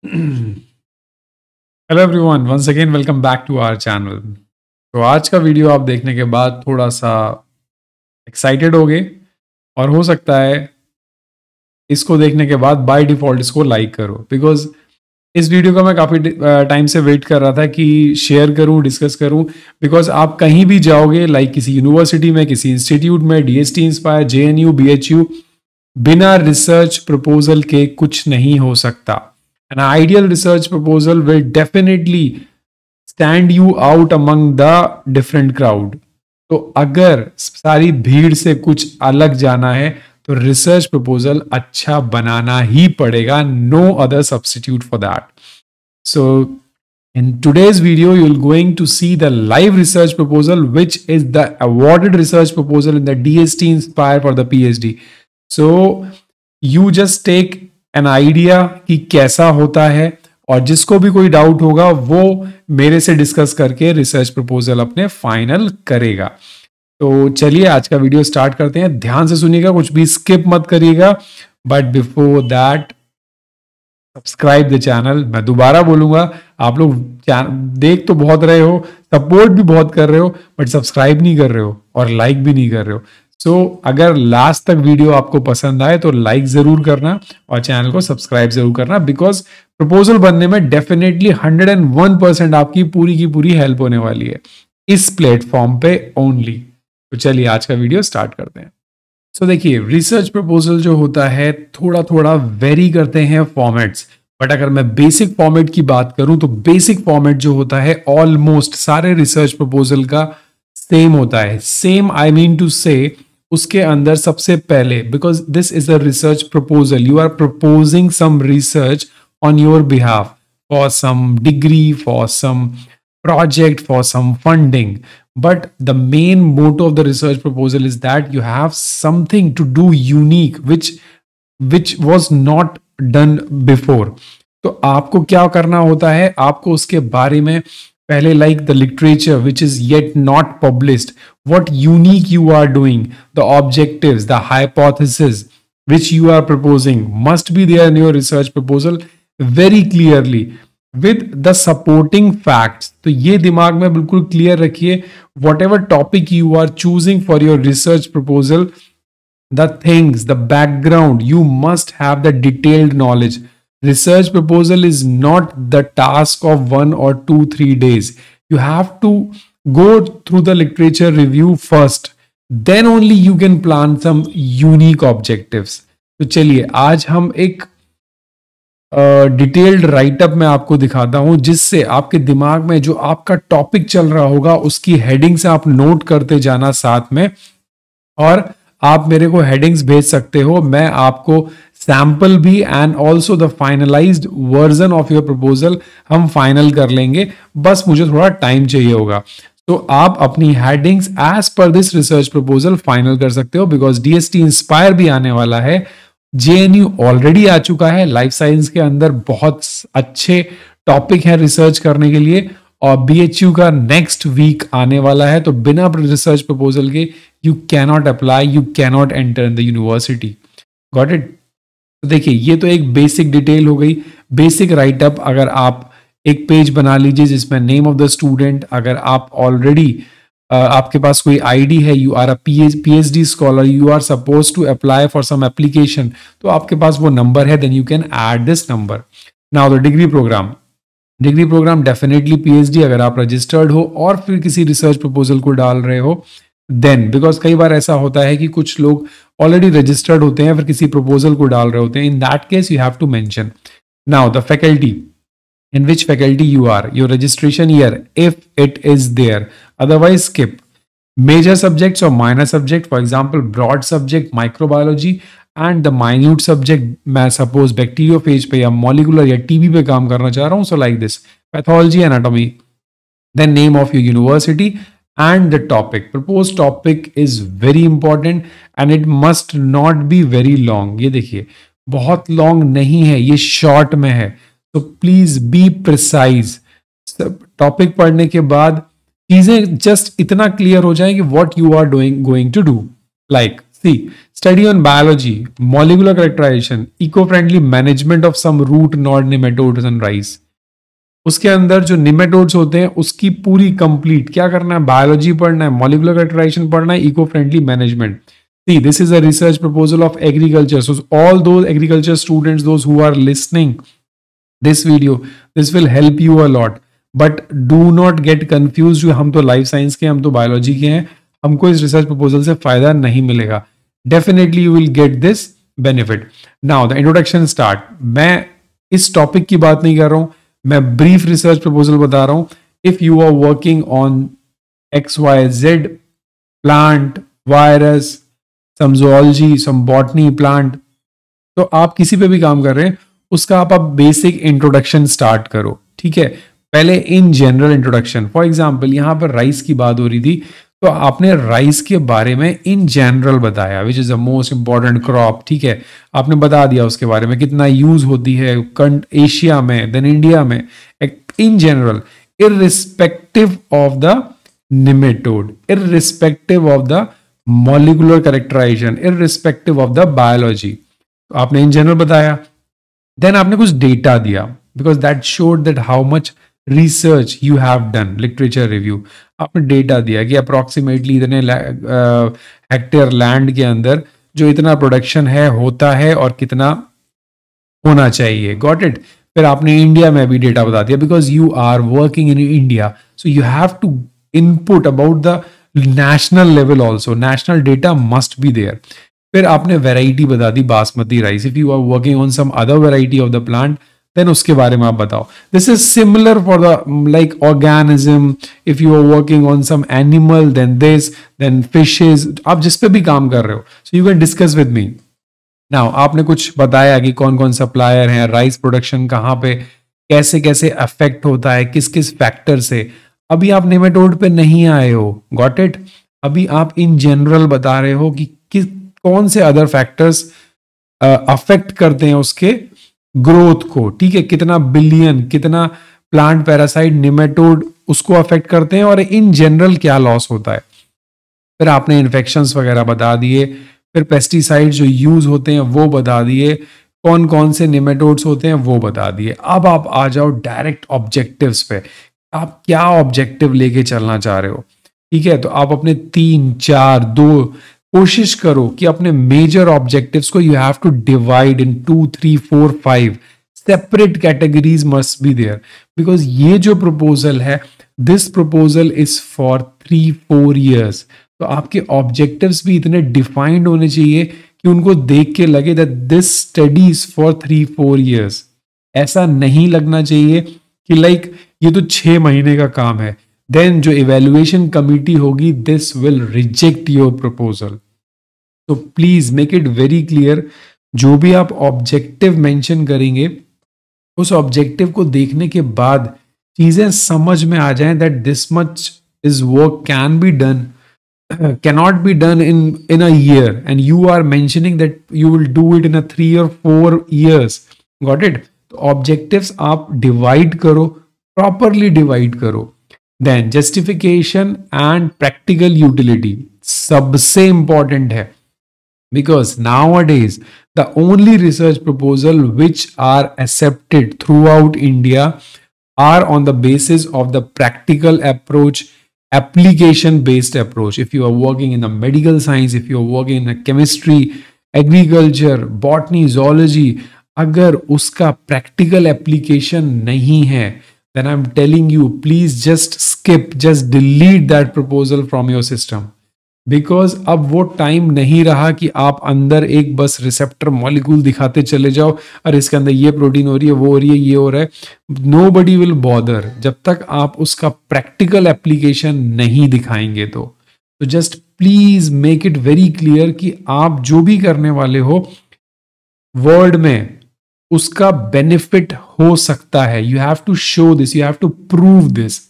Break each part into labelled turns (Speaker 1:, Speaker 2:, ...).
Speaker 1: Hello everyone, once again welcome back to our channel. तो आज का वीडियो आप देखने के बाद थोड़ा सा एक्साइटेड हो गए और हो सकता है इसको देखने के बाद बाय डिफ़ॉल्ट इसको लाइक करो, बिकॉज इस वीडियो का मैं काफ़ी टाइम से वेट कर रहा था कि शेयर करूं, डिस्कस करूं। बिकॉज आप कहीं भी जाओगे, लाइक किसी यूनिवर्सिटी में, किसी इंस्टीट्यूट में, डीएसटी इंस्पायर, जेएनयू, बीएचयू, बिना रिसर्च प्रपोजल के कुछ नहीं हो सकता। An ideal research proposal will definitely stand you out among the different crowd. तो अगर सारी भीड़ से कुछ अलग जाना है तो रिसर्च प्रपोजल अच्छा बनाना ही पड़ेगा। No other substitute for that. So in today's video you're going to see the live research proposal, which is the awarded research proposal in the DST Inspire for the PhD. So you just take an idea कि कैसा होता है, और जिसको भी कोई doubt होगा वो मेरे से डिस्कस करके रिसर्च प्रपोजल अपने फाइनल करेगा। तो चलिए आज का वीडियो स्टार्ट करते हैं। ध्यान से सुनिएगा, कुछ भी स्किप मत करिएगा। But before that subscribe the channel. मैं दोबारा बोलूंगा, आप लोग देख तो बहुत रहे हो, सपोर्ट भी बहुत कर रहे हो, बट सब्सक्राइब नहीं कर रहे हो और लाइक भी नहीं कर रहे हो। सो अगर लास्ट तक वीडियो आपको पसंद आए तो लाइक जरूर करना और चैनल को सब्सक्राइब जरूर करना, बिकॉज प्रपोजल बनने में डेफिनेटली 101% आपकी पूरी की पूरी हेल्प होने वाली है इस प्लेटफॉर्म पे ओनली। तो चलिए आज का वीडियो स्टार्ट करते हैं। सो देखिए, रिसर्च प्रपोजल जो होता है थोड़ा थोड़ा वेरी करते हैं फॉर्मेट्स, बट अगर मैं बेसिक फॉर्मेट की बात करूं तो बेसिक फॉर्मेट जो होता है ऑलमोस्ट सारे रिसर्च प्रपोजल का सेम होता है। सेम आई मीन टू से उसके अंदर सबसे पहले, because this is a research proposal, you are proposing some research on your behalf for some degree, for some project, for some funding. But the main motto of the research proposal is that you have something to do unique which was not done before. तो आपको क्या करना होता है, आपको उसके बारे में पहले, like the literature which is yet not published, what unique you are doing, the objectives, the hypothesis which you are proposing must be there in your research proposal very clearly with the supporting facts. तो ये दिमाग में बिल्कुल clear रखिए, whatever topic you are choosing for your research proposal, the things, the background, you must have the detailed knowledge. Research proposal is not the task of 1 or 2, 3 days. You have to go through the literature review first, then only you can plan some unique objectives. तो चलिए आज हम एक detailed write up में आपको दिखाता हूं, जिससे आपके दिमाग में जो आपका टॉपिक चल रहा होगा उसकी हेडिंग से आप नोट करते जाना साथ में, और आप मेरे को हेडिंग्स भेज सकते हो। मैं आपको सैंपल भी and also the finalised version of your proposal हम फाइनल कर लेंगे, बस मुझे थोड़ा टाइम चाहिए होगा। तो आप अपनी हेडिंग्स एज पर दिस रिसर्च प्रपोजल फाइनल कर सकते हो, बिकॉज डीएसटी इंस्पायर भी आने वाला है, जेएनयू ऑलरेडी आ चुका है। लाइफ साइंस के अंदर बहुत अच्छे टॉपिक हैं रिसर्च करने के लिए, और बीएचयू का नेक्स्ट वीक आने वाला है। तो बिना रिसर्च प्रपोजल के you cannot apply, you cannot enter in the university. Got it? तो देखिए, ये तो एक बेसिक डिटेल हो गई, बेसिक राइटअप। अगर आप एक पेज बना लीजिए जिसमें नेम ऑफ द स्टूडेंट, अगर आप ऑलरेडी आपके पास कोई आईडी है, you are a PhD scholar, you are suppose to apply for some application, तो आपके पास वो नंबर है, then you can add this number. Now the degree program definitely PhD अगर आप रजिस्टर्ड हो और फिर किसी रिसर्च प्रपोजल को डाल रहे हो, देन, बिकॉज कई बार ऐसा होता है कि कुछ लोग ऑलरेडी रजिस्टर्ड होते हैं फिर किसी प्रपोजल को डाल रहे होते हैं, in that case you have to mention now the faculty, in which faculty you are, your registration year if it is there, otherwise skip. Major subjects or minor subject, for example broad subject microbiology and the minute subject, मैं suppose bacteriophage पे या molecular या TB पे काम करना चाह रहा हूँ, so like this, pathology, anatomy, then name of your university and the topic. Proposed topic is very important and it must not be very long. ये देखिए बहुत long नहीं है, ये short में है, तो प्लीज बी प्रिसाइज। टॉपिक पढ़ने के बाद चीजें जस्ट इतना क्लियर हो जाए कि what you are doing going to do. Like see study on biology, molecular characterization, eco friendly management of some root knot nematodes and rice. उसके अंदर जो निमेटोड्स होते हैं उसकी पूरी कंप्लीट क्या करना है, बायोलॉजी पढ़ना है, मॉलिक्यूलर कैरेक्टराइजेशन पढ़ना है, eco friendly management. See, this is a research proposal of agriculture. So all those agriculture students, those who are listening this video, this will help you a lot. But do not get confused. हम तो life science के, हम तो biology के हैं, हमको इस research proposal से फायदा नहीं मिलेगा। Definitely you will get this benefit. Now the introduction start. मैं इस टॉपिक की बात नहीं कर रहा हूं, मैं ब्रीफ रिसर्च प्रपोजल बता रहा हूं। If you are working on XYZ plant, virus, some zoology, some botany, plant, तो आप किसी पे भी काम कर रहे हैं उसका आप बेसिक इंट्रोडक्शन स्टार्ट करो। ठीक है, पहले in general introduction. For example यहां पर राइस की बात हो रही थी, तो आपने राइस के बारे में इन जनरल बताया, which is the most important crop. ठीक है, आपने बता दिया उसके बारे में कितना यूज होती है एशिया में, देन इंडिया में, in general, irrespective of the nematode, irrespective of the molecular characterization, irrespective of the biology. तो आपने इन जनरल बताया, देन आपने कुछ डेटा दिया, because that showed that how much research you have done, literature review. आपने data दिया कि approximately इतने हेक्टेयर लैंड के अंदर जो इतना प्रोडक्शन है, होता है और कितना होना चाहिए। Got it. फिर आपने इंडिया में भी डेटा बता दिया, because you are working in India, so you have to input about the national level also, national data must be there. फिर आपने वेराइटी बता दी, basmati rice. If you are working on some other variety of the plant, then उसके बारे में आप बताओ। This is similar for the like organism. If you are working on some animal, then this, then fishes, आप जिस पे भी काम कर रहे हो, so you can discuss with me. Now आपने कुछ बताया कि कौन कौन सप्लायर हैं, राइस प्रोडक्शन कहाँ पे कैसे कैसे अफेक्ट होता है, किस किस फैक्टर से। अभी आप नेमेटोड पे नहीं आए हो, गॉट इट। अभी आप इन जनरल बता रहे हो कि कौन से अदर फैक्टर्स अफेक्ट करते हैं उसके ग्रोथ को। ठीक है, कितना बिलियन, कितना प्लांट पैरासाइट, निमेटोड उसको अफेक्ट करते हैं और इन जनरल क्या लॉस होता है। फिर आपने इन्फेक्शंस वगैरह बता दिए, फिर पेस्टिसाइड जो यूज होते हैं वो बता दिए, कौन कौन से निमेटोड्स होते हैं वो बता दिए। अब आप आ जाओ डायरेक्ट ऑब्जेक्टिव्स पे, आप क्या ऑब्जेक्टिव लेके चलना चाह रहे हो। ठीक है, तो आप अपने 3, 4, 2 कोशिश करो कि अपने मेजर ऑब्जेक्टिव्स को you have to divide in 2, 3, 4, 5 separate categories must be there, because ये जो प्रपोजल है, this proposal is for 3-4 years. तो आपके ऑब्जेक्टिव्स भी इतने डिफाइंड होने चाहिए कि उनको देख के लगे that this studies for 3-4 years. ऐसा नहीं लगना चाहिए कि लाइक ये तो 6 महीने का काम है, देन जो इवेल्युएशन कमिटी होगी this will reject your proposal. तो please make it very clear, जो भी आप ऑब्जेक्टिव मेंशन करेंगे उस ऑब्जेक्टिव को देखने के बाद चीजें समझ में आ जाएं that this much is work can be done, cannot be done in a year, and you are mentioning that you will do it in a 3 or 4 years. Got it? तो ऑब्जेक्टिव्स आप डिवाइड करो, properly divide करो। Then justification and practical utility सबसे important है, because nowadays the only research proposal which are accepted throughout India are on the basis of the practical approach, application based approach. If you are working in the medical science, if you are working in the chemistry, agriculture, botany, zoology, अगर उसका practical application नहीं है, then I'm telling you, please just skip, just delete that proposal from your system. Because अब वो time नहीं रहा कि आप अंदर एक बस रिसेप्टर मॉलिक्यूल दिखाते चले जाओ, अरे इसके अंदर ये प्रोटीन हो रही है, वो हो रही है, ये हो रहा है। नोबडी विल बॉदर जब तक आप उसका प्रैक्टिकल एप्लीकेशन नहीं दिखाएंगे। तो just please make it very clear कि आप जो भी करने वाले हो वर्ड में उसका बेनिफिट हो सकता है। You have to show this, you have to prove this.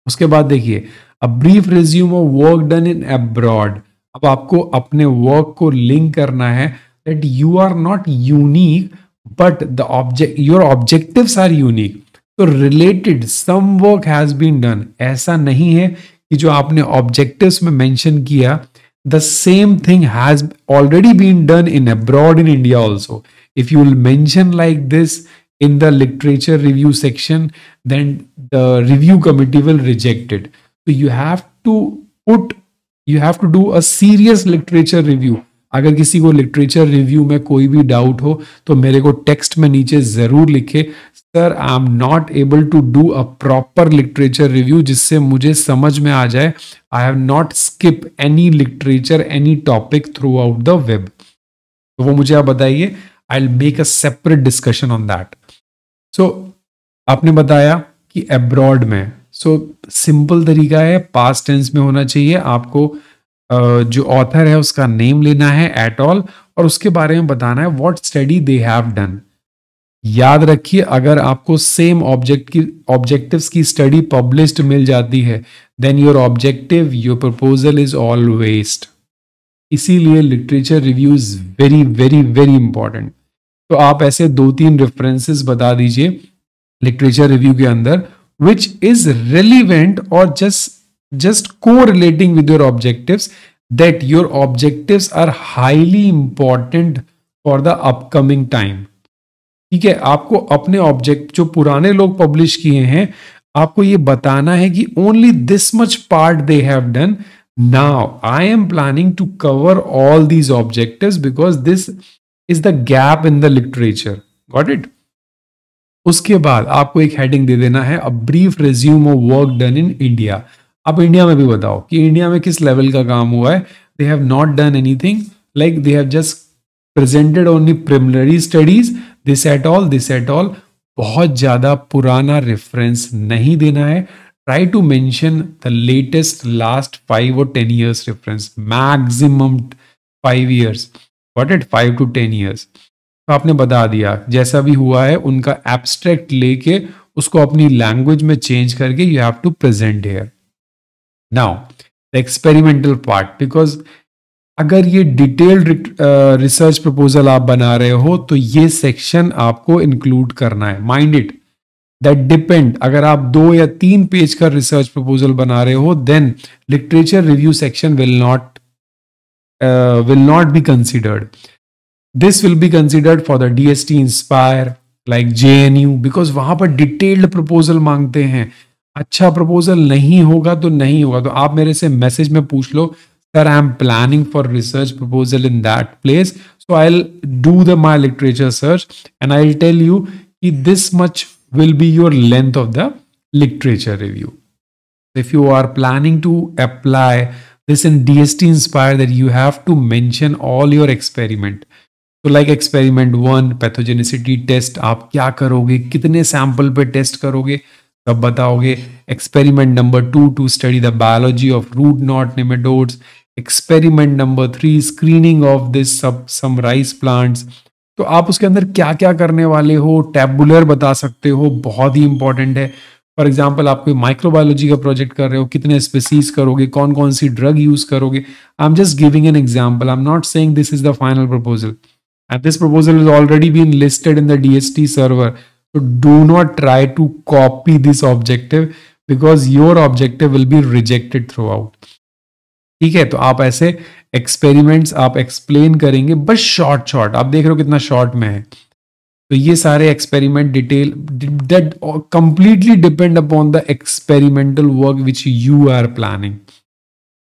Speaker 1: उसके बाद देखिए, a brief resume of work done in abroad. अब आपको अपने वर्क को लिंक करना है that you are not unique but the your objectives are unique. तो related some work has been done. ऐसा नहीं है कि जो आपने ऑब्जेक्टिव्स में मेंशन किया the same thing has already been done in abroad in India also. If you will mention like this in the literature review section, then the review committee will reject it. So you have to do a serious literature review. अगर किसी को literature review में कोई भी doubt हो तो मेरे को टेक्स्ट में नीचे जरूर लिखे, sir I am not able to do a proper literature review जिससे मुझे समझ में आ जाए. I have not skip any literature any topic throughout the web. तो वो मुझे आप बताइए, I will make a separate discussion on that. So आपने बताया कि अब्रॉड में, सो सिंपल तरीका है, पास्ट टेंस में होना चाहिए. आपको जो ऑथर है उसका नेम लेना है एट ऑल, और उसके बारे में बताना है what study they have done. याद रखिए, अगर आपको सेम ऑब्जेक्टिव्स की स्टडी पब्लिश्ड मिल जाती है, then your objective, your proposal is all waste. इसीलिए literature review is very very very important. तो आप ऐसे 2-3 रेफरेंसेस बता दीजिए लिटरेचर रिव्यू के अंदर विच इज रेलिवेंट और just correlating with your objectives, that your objectives are highly important for the upcoming time. ठीक है, आपको अपने ऑब्जेक्ट जो पुराने लोग पब्लिश किए हैं, आपको ये बताना है कि only this much part they have done. Now I am planning to cover all these objectives because this is the gap in the literature. Got it? उसके बाद आपको एक हेडिंग दे देना है, a brief resume of work done in India. आप India में भी बताओ कि इंडिया में किस लेवल का काम हुआ है. They have not done anything, like they have just presented only preliminary studies, this at all. बहुत ज्यादा पुराना रेफरेंस नहीं देना है. Try to mention the latest last 5 or 10 years reference, maximum 5 years. What it 5 to 10 years. तो आपने बता दिया जैसा भी हुआ है, उनका एब्स्ट्रैक्ट लेके उसको अपनी लैंग्वेज में चेंज करके you have to present here. Now the experimental part, because अगर ये डिटेल्ड रिसर्च प्रपोजल आप बना रहे हो तो ये सेक्शन आपको इंक्लूड करना है. Mind it, that depend. अगर आप 2 या 3 पेज का रिसर्च प्रपोजल बना रहे हो, then literature review section will not be considered. This will be considered for the DST inspire like JNU, because वहां पर डिटेल्ड प्रपोजल मांगते हैं. अच्छा प्रपोजल नहीं होगा तो नहीं होगा. तो आप मेरे से मैसेज में पूछ लो, sir I am planning for research proposal in that place, so I will do the my literature search and I will tell you कि this much will be your length of the literature review. If you are planning to apply this in DST inspire, that you have to mention all your experiment. तो like experiment 1 pathogenicity test, आप क्या करोगे, कितने sample पे test करोगे, तब बताओगे. Experiment number 2 to study the biology of root knot nematodes. Experiment number 3 screening of this some rice plants. तो आप उसके अंदर क्या क्या करने वाले हो, टैबुलर बता सकते हो, बहुत ही इंपॉर्टेंट है. फॉर एग्जाम्पल आप कोई माइक्रोबायोलॉजी का प्रोजेक्ट कर रहे हो, कितने स्पीसीज करोगे, कौन कौन सी ड्रग यूज करोगे. I am just giving an example, I am not saying this is the final proposal, and this proposal is already been listed in the DST server. So do not try to copy this objective because your objective will be rejected throughout. ठीक है, तो आप ऐसे experiments आप explain करेंगे बस short. आप देख रहे हो कितना शॉर्ट में है. तो ये सारे experiment detail that completely depend upon the experimental work which you are planning.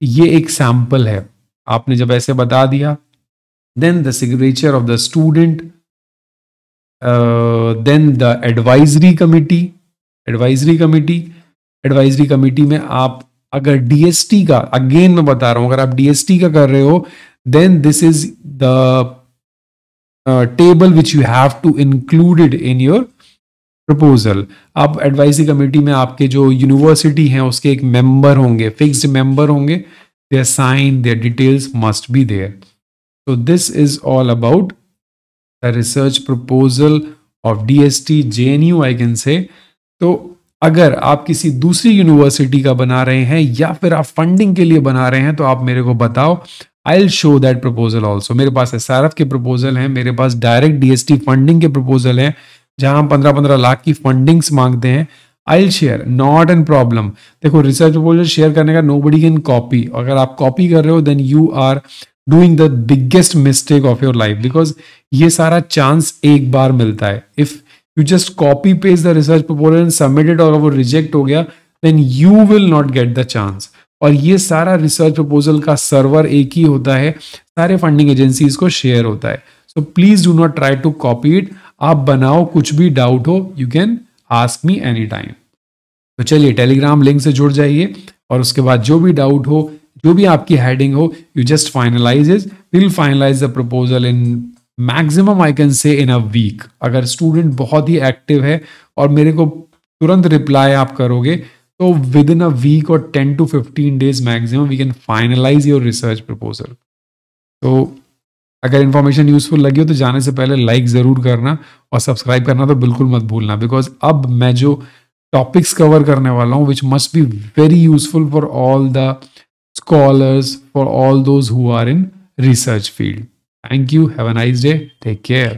Speaker 1: ये एक सैंपल है. आपने जब ऐसे बता दिया, then the signature of the student, then the advisory committee में आप अगर DST का, अगेन मैं बता रहा हूं, अगर आप DST का कर रहे हो, then this is the table which you have to include it in your proposal. आप एडवाइजरी कमेटी में आपके जो यूनिवर्सिटी हैं उसके एक मेंबर होंगे, फिक्स्ड मेंबर होंगे, their sign, their details must be there. So this is all about the research proposal of DST JNU I can say. तो अगर आप किसी दूसरी यूनिवर्सिटी का बना रहे हैं या फिर आप फंडिंग के लिए बना रहे हैं तो आप मेरे को बताओ, I will show that proposal also. मेरे पास SRF के प्रपोजल हैं, मेरे पास डायरेक्ट DST फंडिंग के प्रपोजल हैं जहां हम 15-15 लाख की फंडिंग्स मांगते हैं. I will share, not an problem. देखो रिसर्च प्रपोजल शेयर करने का नोबडी कैन कॉपी। अगर आप कॉपी कर रहे हो then you are doing the biggest mistake of your life, because ये सारा चांस एक बार मिलता है। If you just copy paste the research proposal and submitted और वो रिजेक्ट हो गया then you will not get the chance. और ये सारा रिसर्च प्रपोजल का सर्वर एक ही होता है, सारे फंडिंग एजेंसीज को शेयर होता है। So please do not try to copy it. आप बनाओ, कुछ भी डाउट हो you can ask me any time. तो चलिए टेलीग्राम लिंक से जुड़ जाइए और उसके बाद जो भी डाउट हो, जो भी आपकी हेडिंग हो, you just finalize it. Will finalize the proposal in maximum I can say in a week. अगर स्टूडेंट बहुत ही एक्टिव है और मेरे को तुरंत रिप्लाई आप करोगे तो विद इन अ वीक और 10 to 15 days maximum we can finalize your research proposal. तो अगर इन्फॉर्मेशन यूजफुल लगी हो तो जाने से पहले लाइक ज़रूर करना और सब्सक्राइब करना तो बिल्कुल मत भूलना, बिकॉज अब मैं जो टॉपिक्स कवर करने वाला हूँ which must be very useful for all the scholars, for all those who are in research field. Thank you. Have a nice day. Take care.